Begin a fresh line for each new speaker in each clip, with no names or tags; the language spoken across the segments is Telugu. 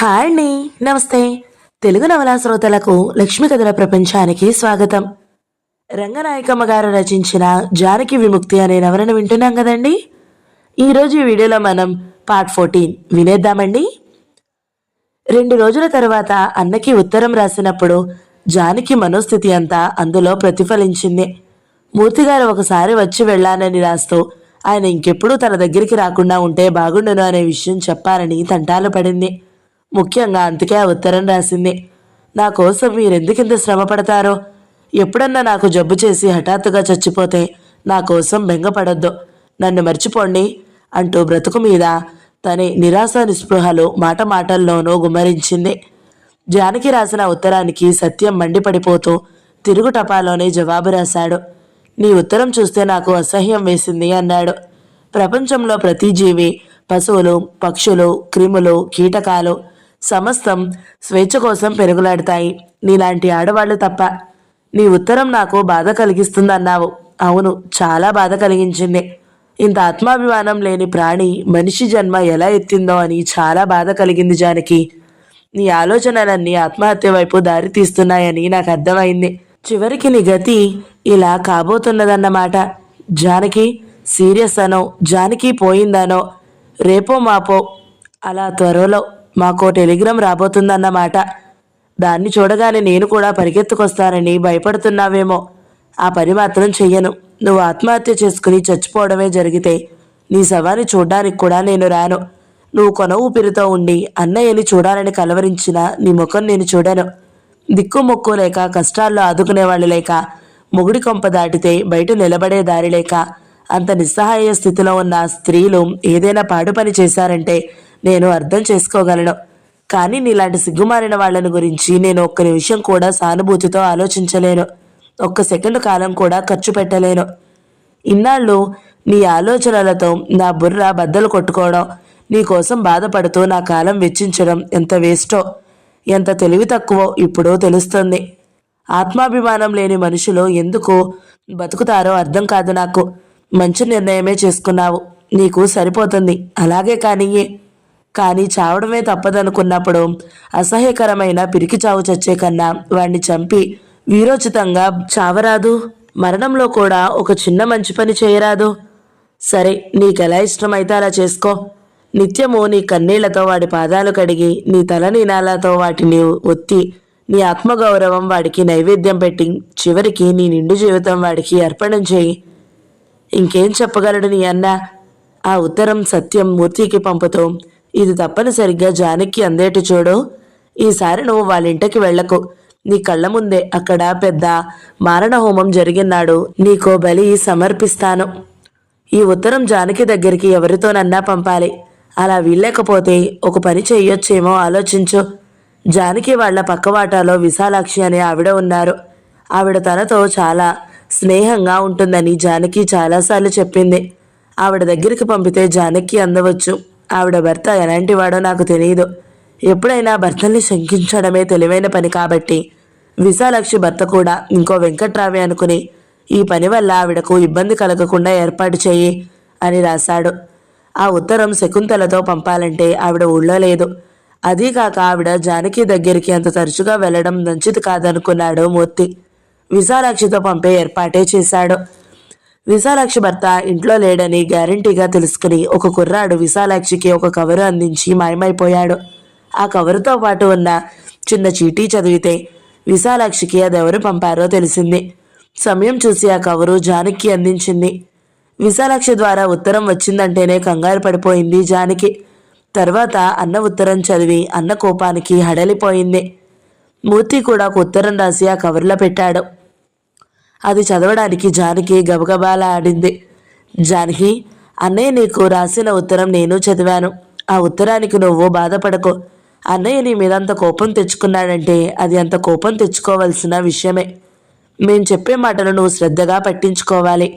హాయ్ అండి. నమస్తే. తెలుగు నవలా శ్రోతలకు లక్ష్మీ కథల ప్రపంచానికి స్వాగతం. రంగనాయకమ్మ గారు రచించిన జానకి విముక్తి అనే నవలను వింటున్నాం కదండి. ఈరోజు ఈ వీడియోలో మనం పార్ట్ 14 వినేద్దామండి. 2 రోజుల తర్వాత అన్నకి ఉత్తరం రాసినప్పుడు జానకి మనోస్థితి అంతా అందులో ప్రతిఫలించింది. మూర్తిగారు ఒకసారి వచ్చి వెళ్ళానని రాస్తూ ఆయన ఇంకెప్పుడూ తన దగ్గరికి రాకుండా ఉంటే బాగుండును అనే విషయం చెప్పాలని తంటాలు పడింది. ముఖ్యంగా అందుకే ఆ ఉత్తరం రాసింది. నా కోసం మీరెందుకింత శ్రమ పడతారో, ఎప్పుడన్నా నాకు జబ్బు చేసి హఠాత్తుగా చచ్చిపోతే నా కోసం బెంగపడొద్దు, నన్ను మర్చిపోండి అంటూ బ్రతుకు మీద తనే నిరాశ నిస్పృహలు మాట మాటల్లోనూ గుమ్మరించింది. జానకి రాసిన ఉత్తరానికి సత్యం మండిపడిపోతూ తిరుగు టపాలోనే జవాబు రాశాడు. నీ ఉత్తరం చూస్తే నాకు అసహ్యం వేసింది అన్నాడు. ప్రపంచంలో ప్రతి జీవి, పశువులు, పక్షులు, క్రిములు, కీటకాలు సమస్తం స్వేచ్ఛ కోసం పెరుగులాడతాయి, నీలాంటి ఆడవాళ్లు తప్ప. నీ ఉత్తరం నాకు బాధ కలిగిస్తుందన్నావు. అవును, చాలా బాధ కలిగించింది. ఇంత ఆత్మాభిమానం లేని ప్రాణి మనిషి జన్మ ఎలా ఎత్తిందో అని చాలా బాధ కలిగింది జానకి. నీ ఆలోచనలన్నీ ఆత్మహత్య వైపు దారి తీస్తున్నాయని నాకు అర్థమైంది. చివరికి నీ గతి ఇలా కాబోతున్నదన్నమాట. జానకి సీరియస్ అనో, జానకి పోయిందనో, రేపో మాపో అలా త్వరలో మాకో టెలిగ్రామ్ రాబోతుందన్నమాట. దాన్ని చూడగానే నేను కూడా పరిగెత్తుకొస్తానని భయపడుతున్నావేమో. ఆ పని మాత్రం చెయ్యను. నువ్వు ఆత్మహత్య చేసుకుని చచ్చిపోవడమే జరిగితే నీ శవాన్ని చూడ్డానికి కూడా నేను రాను. నువ్వు కొన ఊపిరితో ఉండి అన్నయ్యని చూడాలని కలవరించిన నీ ముఖం నేను చూడను. దిక్కు మొక్కు లేక, కష్టాల్లో ఆదుకునేవాళ్ళు లేక, మొగుడి కొంప దాటితే బయట నిలబడే దారి లేక, అంత నిస్సహాయ స్థితిలో ఉన్న స్త్రీలు ఏదైనా పాడు పని చేశారంటే నేను అర్థం చేసుకోగలను. కానీ నీలాంటి సిగ్గుమారిన వాళ్ళని గురించి నేను ఒక్క నిమిషం కూడా సానుభూతితో ఆలోచించలేను. ఒక్క సెకండ్ కాలం కూడా ఖర్చు పెట్టలేను. ఇన్నాళ్ళు నీ ఆలోచనలతో నా బుర్ర బద్దలు కొట్టుకోవడం, నీ కోసం బాధపడుతూ నా కాలం వెచ్చించడం ఎంత వేస్టో, ఎంత తెలివి తక్కువో ఇప్పుడు తెలుస్తుంది. ఆత్మాభిమానం లేని మనుషులు ఎందుకు బతుకుతారో అర్థం కాదు నాకు. మంచి నిర్ణయమే చేసుకున్నావు. నీకు సరిపోతుంది. అలాగే కానీ చావడమే తప్పదనుకున్నప్పుడు అసహ్యకరమైన పిరికి చావు చచ్చే కన్నా వాణ్ణి చంపి వీరోచితంగా చావరాదు? మరణంలో కూడా ఒక చిన్న మంచి పని చేయరాదు? సరే, నీకెలా ఇష్టమైతే అలా చేసుకో. నిత్యము నీ కన్నీళ్లతో వాడి పాదాలు కడిగి, నీ తలనీనాలతో వాటిని ఒత్తి, నీ ఆత్మగౌరవం వాడికి నైవేద్యం పెట్టి, చివరికి నీ నిండు జీవితం వాడికి అర్పణం చేయి. ఇంకేం చెప్పగలడు నీ అన్న? ఆ ఉత్తరం సత్యం మూర్తికి పంపుతూ, ఇది తప్పనిసరిగా జానకి అందేటి చూడు. ఈసారి నువ్వు వాళ్ళింటికి వెళ్లకు. నీ కళ్ళ ముందే అక్కడ పెద్ద మారణ హోమం జరిగినాడు నీకో బలి సమర్పిస్తాను. ఈ ఉత్తరం జానకి దగ్గరికి ఎవరితోనన్నా పంపాలి. అలా వీల్లేకపోతే ఒక పని చెయ్యొచ్చేమో ఆలోచించు. జానకి వాళ్ల పక్కవాటాలో విశాలాక్షి అనే ఆవిడ ఉన్నారు. ఆవిడ తనతో చాలా స్నేహంగా ఉంటుందని జానకి చాలాసార్లు చెప్పింది. ఆవిడ దగ్గరికి పంపితే జానకి అందవచ్చు. ఆవిడ భర్త ఎలాంటి వాడో నాకు తెలియదు. ఎప్పుడైనా భర్తల్ని శంకించడమే తెలివైన పని కాబట్టి విశాలాక్షి భర్త కూడా ఇంకో వెంకట్రావి అనుకుని ఈ పని వల్ల ఆవిడకు ఇబ్బంది కలగకుండా ఏర్పాటు చేయి అని రాశాడు. ఆ ఉత్తరం శకుంతలతో పంపాలంటే ఆవిడ ఊళ్ళో లేదు. అదీకాక ఆవిడ జానకి దగ్గరికి అంత తరచుగా వెళ్లడం మంచిది కాదనుకున్నాడు మూర్తి. విశాలాక్షితో పంపే ఏర్పాటే చేశాడు. విశాలాక్షి భర్త ఇంట్లో లేడని గ్యారంటీగా తెలుసుకుని ఒక కుర్రాడు విశాలాక్షికి ఒక కవరు అందించి మాయమైపోయాడు. ఆ కవరుతో పాటు ఉన్న చిన్న చీటీ చదివితే విశాలాక్షికి అదెవరు పంపారో తెలిసింది. సమయం చూసి ఆ కవరు జానకి అందించింది. విశాలాక్షి ద్వారా ఉత్తరం వచ్చిందంటేనే కంగారు పడిపోయింది జానకి. తర్వాత అన్న ఉత్తరం చదివి అన్న కోపానికి హడలిపోయింది. మూర్తి కూడా ఒక ఉత్తరం రాసి ఆ కవర్లో పెట్టాడు. అది చదవడానికి జానకి గబగబాలా ఆడింది. జానకి, అన్నయ్య నీకు రాసిన ఉత్తరం నేను చదివాను. ఆ ఉత్తరానికి నువ్వు బాధపడకు. అన్నయ్య నీ మీద అంత కోపం తెచ్చుకున్నాడంటే అది అంత కోపం తెచ్చుకోవాల్సిన విషయమే. మేం చెప్పే మాటలు నువ్వు శ్రద్ధగా పట్టించుకోవాలి.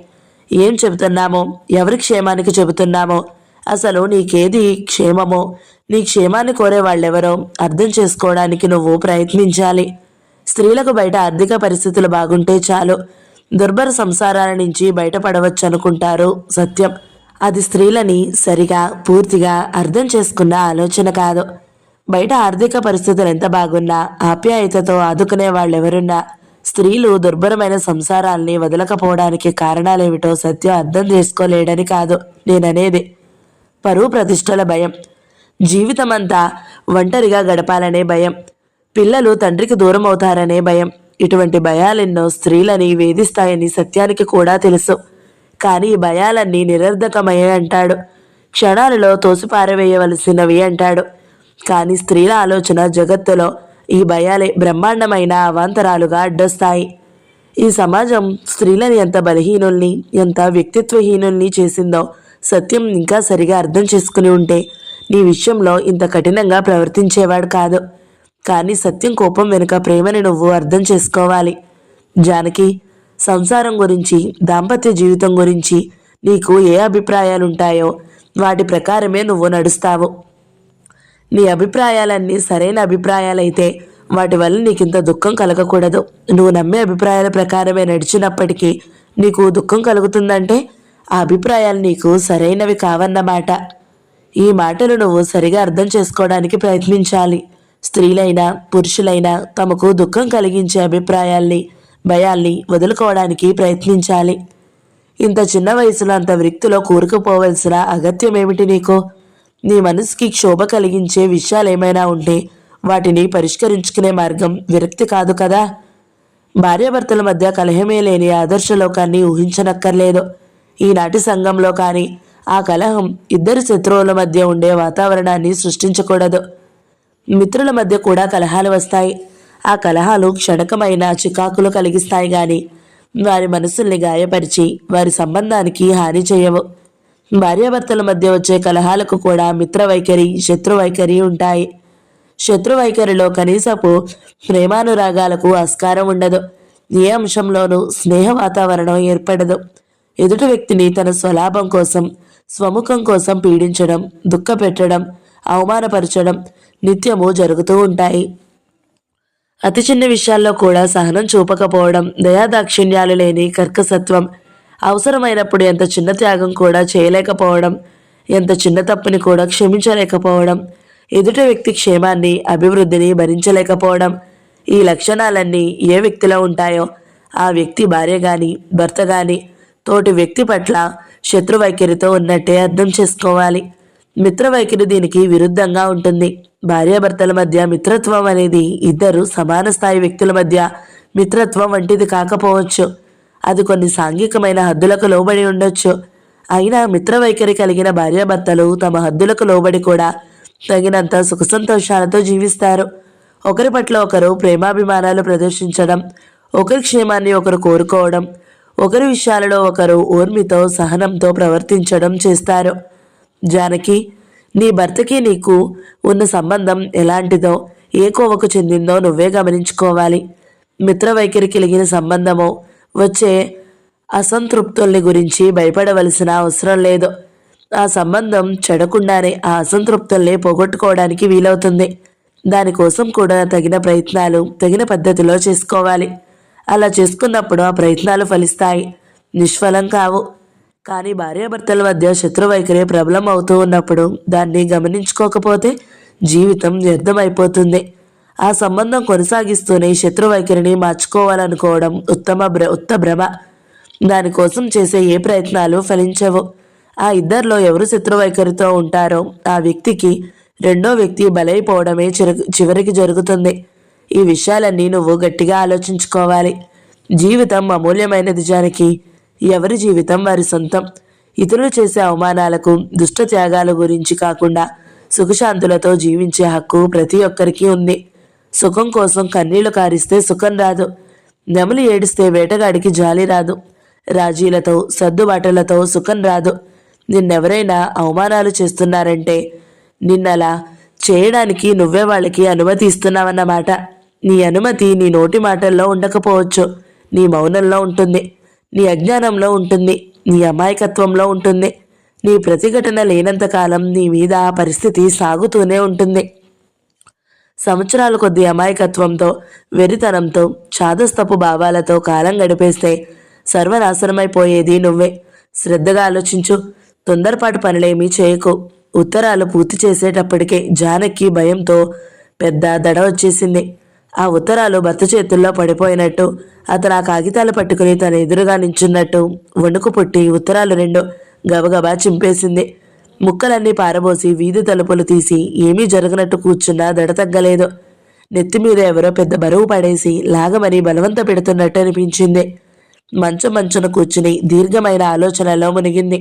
ఏం చెబుతున్నామో, ఎవరి క్షేమానికి చెబుతున్నామో, అసలు నీకేది క్షేమమో, నీ క్షేమాన్ని కోరే వాళ్ళెవరో అర్థం చేసుకోవడానికి నువ్వు ప్రయత్నించాలి. స్త్రీలకు బయట ఆర్థిక పరిస్థితులు బాగుంటే చాలు, దుర్భర సంసారాల నుంచి బయటపడవచ్చు అనుకుంటారు సత్యం. అది స్త్రీలని సరిగా పూర్తిగా అర్థం చేసుకున్న ఆలోచన కాదు. బయట ఆర్థిక పరిస్థితులు ఎంత బాగున్నా ఆప్యాయతతో ఆదుకునే వాళ్ళెవరున్నా స్త్రీలు దుర్భరమైన సంసారాల్ని వదలకపోవడానికి కారణాలేమిటో సత్యం అర్థం చేసుకోలేడని కాదు నేననేది. పరువు ప్రతిష్టల భయం, జీవితమంతా ఒంటరిగా గడపాలనే భయం, పిల్లలు తండ్రికి దూరం అవుతారనే భయం. ఇటువంటి భయాలెన్నో స్త్రీలని వేధిస్తాయని సత్యానికి కూడా తెలుసు. కానీ ఈ భయాలన్నీ నిరర్ధకమయ్యే అంటాడు, క్షణాలలో తోసిపారవేయవలసినవి అంటాడు. కానీ స్త్రీల ఆలోచన జగత్తులో ఈ భయాలే బ్రహ్మాండమైన అవాంతరాలుగా అడ్డొస్తాయి. ఈ సమాజం స్త్రీలని ఎంత బలహీనుల్ని, ఎంత వ్యక్తిత్వహీనుల్ని చేసిందో సత్యం ఇంకా సరిగా అర్థం చేసుకుని ఉంటే నీ విషయంలో ఇంత కఠినంగా ప్రవర్తించేవాడు కాదు. కానీ సత్యం కోపం వెనుక ప్రేమని నువ్వు అర్థం చేసుకోవాలి. జానకి, సంసారం గురించి, దాంపత్య జీవితం గురించి నీకు ఏ అభిప్రాయాలుంటాయో వాటి ప్రకారమే నువ్వు నడుస్తావు. నీ అభిప్రాయాలన్నీ సరైన అభిప్రాయాలైతే వాటి వల్ల నీకింత దుఃఖం కలగకూడదు. నువ్వు నమ్మే అభిప్రాయాల ప్రకారమే నడిచినప్పటికీ నీకు దుఃఖం కలుగుతుందంటే ఆ అభిప్రాయాలు నీకు సరైనవి కావన్నమాట. ఈ మాటలు నువ్వు సరిగా అర్థం చేసుకోవడానికి ప్రయత్నించాలి. స్త్రీలైనా పురుషులైనా తమకు దుఃఖం కలిగించే అభిప్రాయాల్ని, భయాల్ని వదులుకోవడానికి ప్రయత్నించాలి. ఇంత చిన్న వయసులో అంత వృత్తిలో కూరుకుపోవలసిన అగత్యం ఏమిటి నీకు? నీ మనసుకి క్షోభ కలిగించే విషయాలేమైనా ఉంటే వాటిని పరిష్కరించుకునే మార్గం విరక్తి కాదు కదా. భార్యాభర్తల మధ్య కలహమే లేని ఆదర్శలోకాన్ని ఊహించనక్కర్లేదు. ఈనాటి సంఘంలో కానీ ఆ కలహం ఇద్దరు శత్రువుల మధ్య ఉండే వాతావరణాన్ని సృష్టించకూడదు. మిత్రుల మధ్య కూడా కలహాలు వస్తాయి. ఆ కలహాలు క్షణకమైన చికాకులు కలిగిస్తాయి గాని వారి మనసుల్ని గాయపరిచి వారి సంబంధానికి హాని చేయవు. భార్యాభర్తల మధ్య వచ్చే కలహాలకు కూడా మిత్రవైఖరి, శత్రువైఖరి ఉంటాయి. శత్రువైఖరిలో కనీసపు ప్రేమానురాగాలకు ఆస్కారం ఉండదు. ఏ అంశంలోనూ స్నేహ వాతావరణం ఏర్పడదు. ఎదుటి వ్యక్తిని తన స్వలాభం కోసం, స్వముఖం కోసం పీడించడం, దుఃఖపెట్టడం, అవమానపరచడం నిత్యము జరుగుతూ ఉంటాయి. అతి చిన్న విషయాల్లో కూడా సహనం చూపకపోవడం, దయాదాక్షిణ్యాలు లేని కర్కసత్వం, అవసరమైనప్పుడు ఎంత చిన్న త్యాగం కూడా చేయలేకపోవడం, ఎంత చిన్న తప్పుని కూడా క్షమించలేకపోవడం, ఎదుటి వ్యక్తి క్షేమాన్ని, అభివృద్ధిని భరించలేకపోవడం, ఈ లక్షణాలన్నీ ఏ వ్యక్తిలో ఉంటాయో ఆ వ్యక్తి భార్య కానీ భర్త కానీ తోటి వ్యక్తి పట్ల శత్రువైఖరితో ఉన్నట్టే అర్థం చేసుకోవాలి. మిత్రవైఖరి దీనికి విరుద్ధంగా ఉంటుంది. భార్యాభర్తల మధ్య మిత్రత్వం అనేది ఇద్దరు సమాన స్థాయి వ్యక్తుల మధ్య మిత్రత్వం వంటిది కాకపోవచ్చు. అది కొన్ని సాంఘికమైన హద్దులకు లోబడి ఉండొచ్చు. అయినా మిత్రవైఖరి కలిగిన భార్యాభర్తలు తమ హద్దులకు లోబడి కూడా తగినంత సుఖ సంతోషాలతో జీవిస్తారు. ఒకరి పట్ల ఒకరు ప్రేమాభిమానాలు ప్రదర్శించడం, ఒకరి క్షేమాన్ని ఒకరు కోరుకోవడం, ఒకరి విషయాలలో ఒకరు ఓర్మితో సహనంతో ప్రవర్తించడం చేస్తారు. జానకి, నీ భర్తకి నీకు ఉన్న సంబంధం ఎలాంటిదో, ఏ కోవకు చెందిందో నువ్వే గమనించుకోవాలి. మిత్రవైఖరి కలిగిన సంబంధమో వచ్చే అసంతృప్తుల్ని గురించి భయపడవలసిన అవసరం లేదు. ఆ సంబంధం చెడకుండానే ఆ అసంతృప్తుల్ని పోగొట్టుకోవడానికి వీలవుతుంది. దానికోసం కూడా తగిన ప్రయత్నాలు తగిన పద్ధతిలో చేసుకోవాలి. అలా చేసుకున్నప్పుడు ఆ ప్రయత్నాలు ఫలిస్తాయి, నిష్ఫలం కావు. కానీ భార్యాభర్తల మధ్య శత్రువైఖరి ప్రబలం అవుతూ ఉన్నప్పుడు దాన్ని గమనించుకోకపోతే జీవితం వ్యర్థమైపోతుంది. ఆ సంబంధం కొనసాగిస్తూనే శత్రువైఖరిని మార్చుకోవాలనుకోవడం ఉత్త భ్రమ. దానికోసం చేసే ఏ ప్రయత్నాలు ఫలించవు. ఆ ఇద్దరిలో ఎవరు శత్రువైఖరితో ఉంటారో ఆ వ్యక్తికి రెండో వ్యక్తి బలైపోవడమే చివరికి జరుగుతుంది. ఈ విషయాలన్నీ నువ్వు గట్టిగా ఆలోచించుకోవాలి. జీవితం అమూల్యమైనది జానకి. ఎవరి జీవితం వారి సొంతం. ఇతరులు చేసే అవమానాలకు, దుష్ట త్యాగాల గురించి కాకుండా సుఖశాంతులతో జీవించే హక్కు ప్రతి ఒక్కరికి ఉంది. సుఖం కోసం కన్నీళ్లు కారిస్తే సుఖం రాదు. నెమలి ఏడిస్తే వేటగాడికి జాలి రాదు. రాజీలతో సర్దుబాటులతో సుఖం రాదు. నిన్నెవరైనా అవమానాలు చేస్తున్నారంటే నిన్నలా చేయడానికి నువ్వే వాళ్ళకి అనుమతి ఇస్తున్నావన్నమాట. నీ అనుమతి నీ నోటి మాటల్లో ఉండకపోవచ్చు, నీ మౌనంలో ఉంటుంది, నీ అజ్ఞానంలో ఉంటుంది, నీ అమాయకత్వంలో ఉంటుంది. నీ ప్రతిఘటన లేనంతకాలం నీ మీద ఆ పరిస్థితి సాగుతూనే ఉంటుంది. సంవత్సరాల కొద్ది అమాయకత్వంతో, వెరితనంతో, చాదస్తపు భావాలతో కాలం గడిపేస్తే సర్వనాశనమైపోయేది నువ్వే. శ్రద్ధగా ఆలోచించు. తొందరపాటు పనులేమీ చేయకు. ఉత్తరాలు పూర్తి చేసేటప్పటికే జానకి భయంతో పెద్ద దడ వచ్చేసింది. ఆ ఉత్తరాలు భర్త చేతుల్లో పడిపోయినట్టు, అతను ఆ కాగితాలు పట్టుకుని తన ఎదురుగా నించున్నట్టు వణుకు పుట్టి ఉత్తరాలు రెండు గబగబా చింపేసింది. ముక్కలన్నీ పారబోసి వీధి తలుపులు తీసి ఏమీ జరగనట్టు కూర్చున్నా దడ తగ్గలేదు. నెత్తి మీద ఎవరో పెద్ద బరువు పడేసి లాగమని బలవంత పెడుతున్నట్టు అనిపించింది. మంచున కూర్చుని దీర్ఘమైన ఆలోచనలో మునిగింది.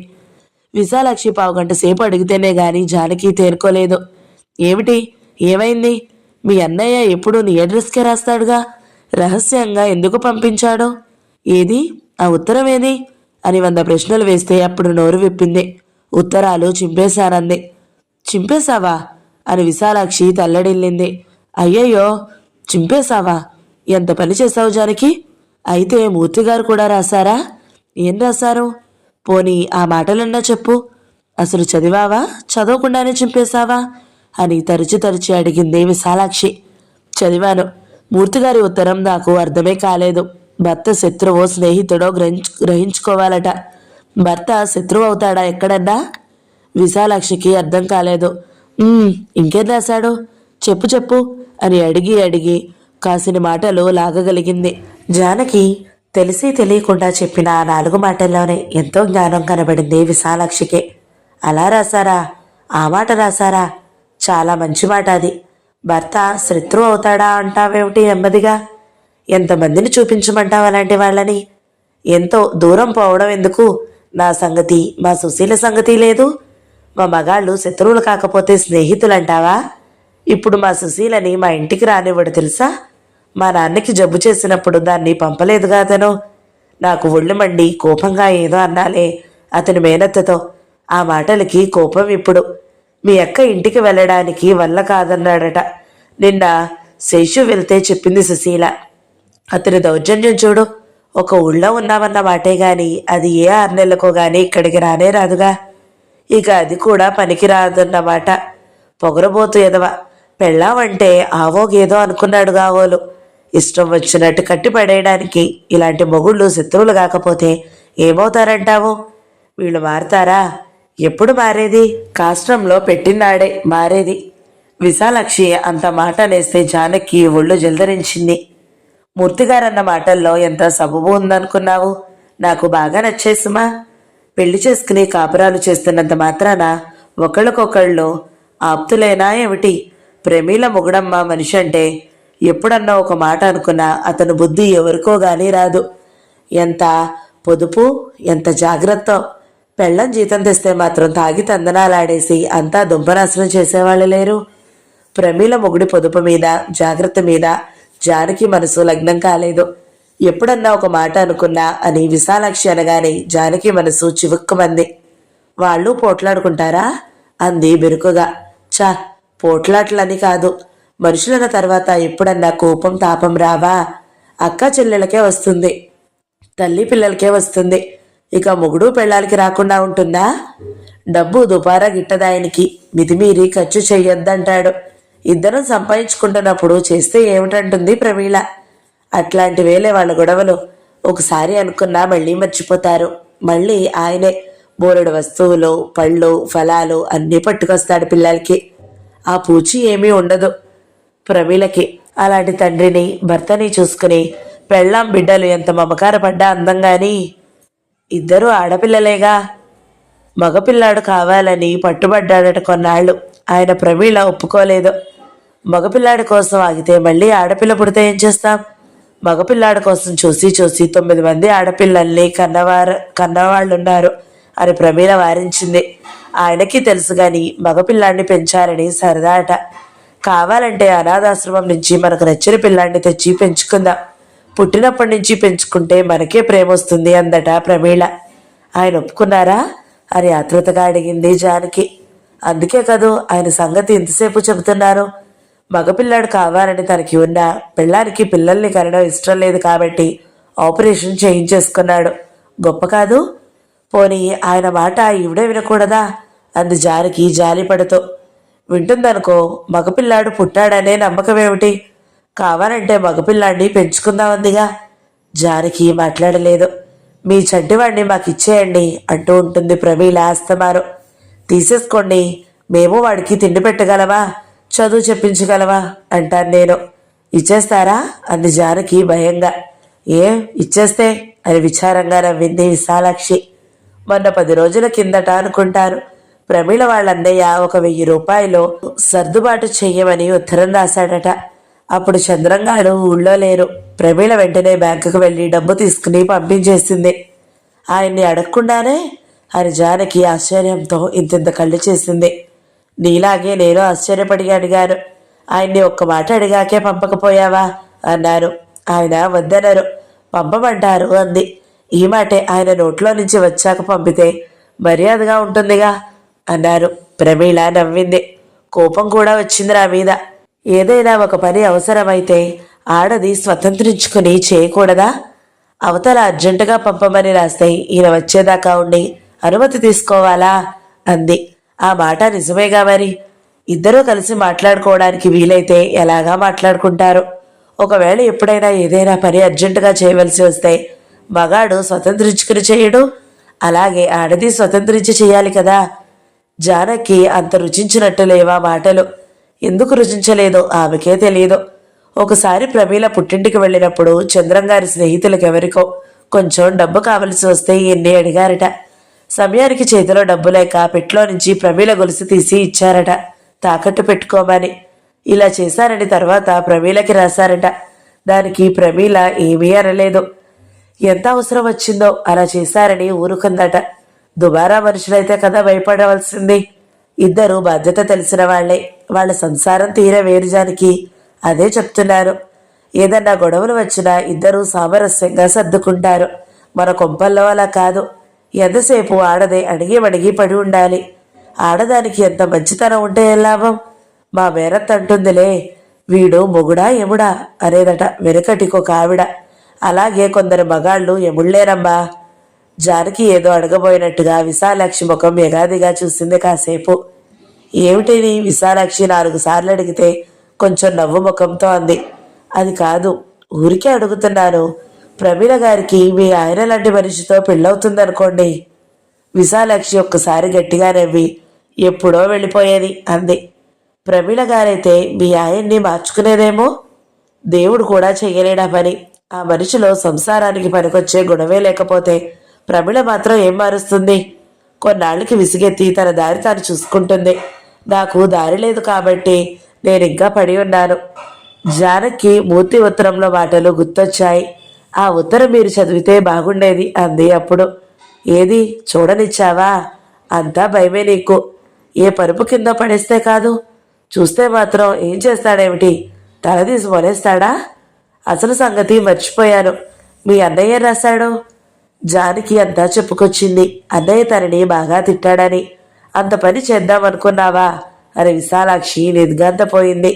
విశాలాక్షి పావుగంట సేపు అడిగితేనే గాని జానకి తేరుకోలేదు. ఏమిటి, ఏమైంది? మీ అన్నయ్య ఎప్పుడు నీ అడ్రస్కే రాస్తాడుగా, రహస్యంగా ఎందుకు పంపించాడో? ఏది, ఆ ఉత్తరం ఏది అని 100 ప్రశ్నలు వేస్తే అప్పుడు నోరు విప్పింది. ఉత్తరాలు చింపేశానంది. చింపేశావా అని విశాలాక్షి తల్లడిల్లింది. అయ్యయ్యో, చింపేశావా? ఎంత పని చేశావు జానకి? అయితే మూర్తిగారు కూడా రాశారా? ఏం రాశారు? పోనీ ఆ మాటలన్నా చెప్పు. అసలు చదివావా, చదవకుండానే చింపేశావా అని తరచి అడిగింది విశాలాక్షి. చదివాను. మూర్తిగారి ఉత్తరం నాకు అర్థమే కాలేదు. భర్త శత్రువో స్నేహితుడో గ్రహించుకోవాలట. భర్త శత్రువు అవుతాడా ఎక్కడన్నా? విశాలాక్షికి అర్థం కాలేదు. ఇంకేం రాశాడు? చెప్పు అని అడిగి కాసిన మాటలు లాగగలిగింది. జానకి తెలిసి తెలియకుండా చెప్పిన ఆ 4 మాటల్లోనే ఎంతో జ్ఞానం కనబడింది విశాలాక్షికి. అలా రాశారా? ఆ మాట రాశారా? చాలా మంచి మాట అది. భర్త శత్రువు అవుతాడా అంటావేమిటి నెమ్మదిగా? ఎంతమందిని చూపించమంటావు అలాంటి వాళ్ళని? ఎంతో దూరం పోవడం ఎందుకు? నా సంగతి, మా సుశీల సంగతి లేదు. మా మగాళ్ళు శత్రువులు కాకపోతే స్నేహితులంటావా? ఇప్పుడు మా సుశీలని మా ఇంటికి రానివ్వడు తెలుసా? మా నాన్నకి జబ్బు చేసినప్పుడు దాన్ని పంపలేదుగా అతను. నాకు ఒళ్ళు మండి కోపంగా ఏదో అన్నాలే అతని మేనత్తతో. ఆ మాటలకి కోపం ఇప్పుడు. మీ అక్క ఇంటికి వెళ్ళడానికి వల్ల కాదన్నాడట. నిన్న శేషు వెళ్తే చెప్పింది సుశీల. అతని దౌర్జన్యం చూడు. ఒక ఊళ్ళో ఉన్నామన్న మాటే గాని అది ఏ 6 నెలలకో గాని ఇక్కడికి రానే రాదుగా. ఇక అది కూడా పనికిరాదన్నమాట. పొగరబోతు ఎదవ. పెళ్ళావంటే ఆవో గేదో అనుకున్నాడు కావోలు. ఇష్టం వచ్చినట్టు కట్టి పడేయడానికి ఇలాంటి మొగుళ్ళు శత్రువులు కాకపోతే ఏమవుతారంటావు? వీళ్ళు మారతారా? ఎప్పుడు మారేది? కాష్టంలో పెట్టినాడే మారేది. విశాలాక్షి అంత మాట అనేస్తే జానకి ఒళ్ళు జల్దరించింది. మూర్తిగారన్న మాటల్లో ఎంత సబబు ఉందనుకున్నావు? నాకు బాగా నచ్చేసుమా. పెళ్లి చేసుకుని కాపురాలు చేస్తున్నంత మాత్రాన ఒకళ్ళకొకళ్ళు ఆప్తులేనా ఏమిటి? ప్రమీల మొగుడమ్మ మనిషి అంటే ఎప్పుడన్నా ఒక మాట అనుకున్నా అతను బుద్ధి ఎవరికో గానీ రాదు. ఎంత పొదుపు, ఎంత జాగ్రత్త. పెళ్ళం జీతం తెస్తే మాత్రం తాగి తందనాలాడేసి అంతా దుంపనాశనం చేసేవాళ్ళు లేరు. ప్రమీల మొగుడి పొదుపు మీద, జాగ్రత్త మీద జానకి మనసు లగ్నం కాలేదు. ఎప్పుడన్నా ఒక మాట అనుకున్నా అని విశాలాక్షి అనగానే జానకి మనసు చివుక్కుమంది. వాళ్ళు పోట్లాడుకుంటారా అంది బెరుకుగా. చా, పోట్లాట్లని కాదు, మనుషులన్న తర్వాత ఎప్పుడన్నా కోపం తాపం రావా? అక్క చెల్లెలకే వస్తుంది, తల్లి పిల్లలకే వస్తుంది. ఇక మొగుడు పెళ్ళాలకి రాకుండా ఉంటుందా? డబ్బు దుపారా గిట్టదాయనికి, మితిమీరి ఖర్చు చెయ్యొద్దంటాడు. ఇద్దరం సంపాదించుకుంటున్నప్పుడు చేస్తే ఏమిటంటుంది ప్రమీళ. అట్లాంటి వేలే వాళ్ళ గొడవలు. ఒకసారి అనుకున్నా మళ్ళీ మర్చిపోతారు. మళ్ళీ ఆయనే బోలెడు వస్తువులు, పళ్ళు, ఫలాలు అన్నీ పట్టుకొస్తాడు పిల్లలకి. ఆ పూచి ఏమీ ఉండదు ప్రమీలకి. అలాంటి తండ్రిని, భర్తని చూసుకుని పెళ్ళాం బిడ్డలు ఎంత మమకారపడ్డా అందంగాని. ఇద్దరూ ఆడపిల్లలేగా. మగపిల్లాడు కావాలని పట్టుబడ్డాడట కొన్నాళ్ళు. ఆయన ప్రమీల ఒప్పుకోలేదు. మగపిల్లాడి కోసం ఆగితే మళ్ళీ ఆడపిల్ల పుడితే ఏం చేస్తాం? మగపిల్లాడి కోసం చూసి 9 మంది ఆడపిల్లల్ని కన్నవాళ్ళున్నారు అని ప్రమీల వారించింది. ఆయనకి తెలుసు గాని మగపిల్లాడిని పెంచాలని సరదా అట. కావాలంటే అనాథాశ్రమం నుంచి మనకు నచ్చిన పిల్లాడిని తెచ్చి పెంచుకుందాం. పుట్టినప్పటి నుంచి పెంచుకుంటే మనకే ప్రేమ వస్తుంది అందట ప్రమీల. ఆయన ఒప్పుకున్నారా అని ఆతృతగా అడిగింది జానకి. అందుకే కదూ ఆయన సంగతి ఇంతసేపు చెబుతున్నారు. మగపిల్లాడు కావాలని తనకి ఉన్న పిల్లానికి పిల్లల్ని కనడం ఇష్టం లేదు కాబట్టి ఆపరేషన్ చేయించేసుకున్నాడు. గొప్ప కాదు? పోనీ ఆయన మాట ఈవిడే వినకూడదా అంది జానకి జాలిపడుతూ. వింటుందనుకో. మగపిల్లాడు పుట్టాడనే నమ్మకం ఏమిటి? కావాలంటే మగపిల్లాడిని పెంచుకుందామందిగా. జానకి మాట్లాడలేదు. మీ చంటివాడిని మాకిచ్చేయండి అంటూ ఉంటుంది ప్రమీల అస్తమానం. తీసేసుకోండి మేము వాడికి తిండి పెట్టగలవా, చదువు చెప్పించగలవా అంటాను నేను. ఇచ్చేస్తారా అంది జానకి భయంగా. ఏం ఇచ్చేస్తే అని విచారంగా నవ్వింది విశాలాక్షి. మొన్న 10 రోజుల కిందట అనుకుంటారు, ప్రమీల వాళ్ళ అన్నయ్య ఒక 1000 రూపాయలు సర్దుబాటు చెయ్యమని ఉత్తరం రాశాడట. అప్పుడు చంద్రంగాడు ఊళ్ళో లేరు. ప్రమీల వెంటనే బ్యాంకుకు వెళ్ళి డబ్బు తీసుకుని పంపించేసింది. ఆయన్ని అడగకుండానే అని జానకి ఆశ్చర్యంతో ఇంతింత కళ్ళు చేసింది. నీలాగే నేను ఆశ్చర్యపడి అడిగాను. ఆయన్ని ఒక్క మాట అడిగాకే పంపకపోయావా అన్నారు. ఆయన వద్దనరు. పంపమంటారు అంది. ఈ మాటే ఆయన నోట్లో నుంచి వచ్చాక పంపితే మర్యాదగా ఉంటుందిగా అన్నారు. ప్రమీల నవ్వింది. కోపం కూడా వచ్చింది నా మీద. ఏదైనా ఒక పని అవసరమైతే ఆడది స్వతంత్రించుకుని చేయకూడదా? అవతల అర్జెంటుగా పంపమని రాస్తే ఈయన వచ్చేదాకా ఉండి అనుమతి తీసుకోవాలా అంది. ఆ మాట నిజమేగా మరి. ఇద్దరూ కలిసి మాట్లాడుకోవడానికి వీలైతే ఎలాగా మాట్లాడుకుంటారు. ఒకవేళ ఎప్పుడైనా ఏదైనా పని అర్జెంటుగా చేయవలసి వస్తే మగాడు స్వతంత్రించుకుని చేయడు, అలాగే ఆడది స్వతంత్రించి చేయాలి కదా. జానకి అంత రుచించినట్టు లేవా మాటలు. ఎందుకు రుచించలేదో ఆమెకే తెలియదు. ఒకసారి ప్రమీల పుట్టింటికి వెళ్ళినప్పుడు చంద్రంగారి స్నేహితులకు ఎవరికో కొంచెం డబ్బు కావలసి వస్తే ఎన్ని అడిగారట. సమయానికి చేతిలో డబ్బు లేక పెట్లో నుంచి ప్రమీల గొలుసు తీసి ఇచ్చారట తాకట్టు పెట్టుకోమని. ఇలా చేశారని తర్వాత ప్రమీలకి రాశారట. దానికి ప్రమీల ఏమీ అనలేదు. ఎంత అవసరం వచ్చిందో అలా చేశారని ఊరుకుందట. దుబారా మనుషులైతే కదా భయపడవలసింది. ఇద్దరు బాధ్యత తెలిసిన వాళ్లే. వాళ్ళ సంసారం తీర వేరుజానికి అదే చెప్తున్నారు. ఏదన్నా గొడవలు వచ్చినా ఇద్దరూ సామరస్యంగా సర్దుకుంటారు. మన కొంపల్లో అలా కాదు. ఎంతసేపు ఆడదే అడిగి పడి ఉండాలి. ఆడదానికి ఎంత మంచితనం ఉంటే ఏం లాభం? మా మేరత్ అంటుందిలే, వీడు మొగుడా ఎముడా అనేదట వెనుకటికొక ఆవిడ. అలాగే కొందరు మగాళ్ళు ఎముళ్లేరమ్మా. జానకి ఏదో అడగబోయినట్టుగా విశాలాక్షి ముఖం ఎగాదిగా చూసింది కాసేపు. ఏమిటిని విశాలాక్షి 4 సార్లు అడిగితే కొంచెం నవ్వు ముఖంతో అంది. అది కాదు, ఊరికే అడుగుతున్నాను. ప్రమీల గారికి మీ ఆయన లాంటి మనిషితో పెళ్ళవుతుందనుకోండి. విశాలాక్షి ఒక్కసారి గట్టిగా నవ్వి ఎప్పుడో వెళ్ళిపోయేది అంది. ప్రమీల గారైతే మీ ఆయన్ని మార్చుకునేదేమో. దేవుడు కూడా చెయ్యలేడా పని. ఆ మనిషిలో సంసారానికి పనికొచ్చే గుణమే లేకపోతే ప్రమీల మాత్రం ఏం మారుస్తుంది? కొన్నాళ్ళకి విసిగెత్తి తన దారి తాను చూసుకుంటుంది. నాకు దారి లేదు కాబట్టి నేను ఇంకా పడి ఉన్నాను. జానకి మూర్తి ఉత్తరంలో మాటలు గుర్తొచ్చాయి. ఆ ఉత్తరం మీరు చదివితే బాగుండేది అంది అప్పుడు. ఏది చూడనిచ్చావా? అంతా భయమే నీకు. ఏ పరుపు కింద పడేస్తే కాదు, చూస్తే మాత్రం ఏం చేస్తాడేమిటి? తలదీసి మొలేస్తాడా? అసలు సంగతి మర్చిపోయాను. మీ అన్నయ్య రాశాడు. జానకి అంతా చెప్పుకొచ్చింది. అన్నయ్య తనని బాగా తిట్టాడని. అంత పని చేద్దామనుకున్నావా అని విశాలాక్షి నిర్గాంతపోయింది.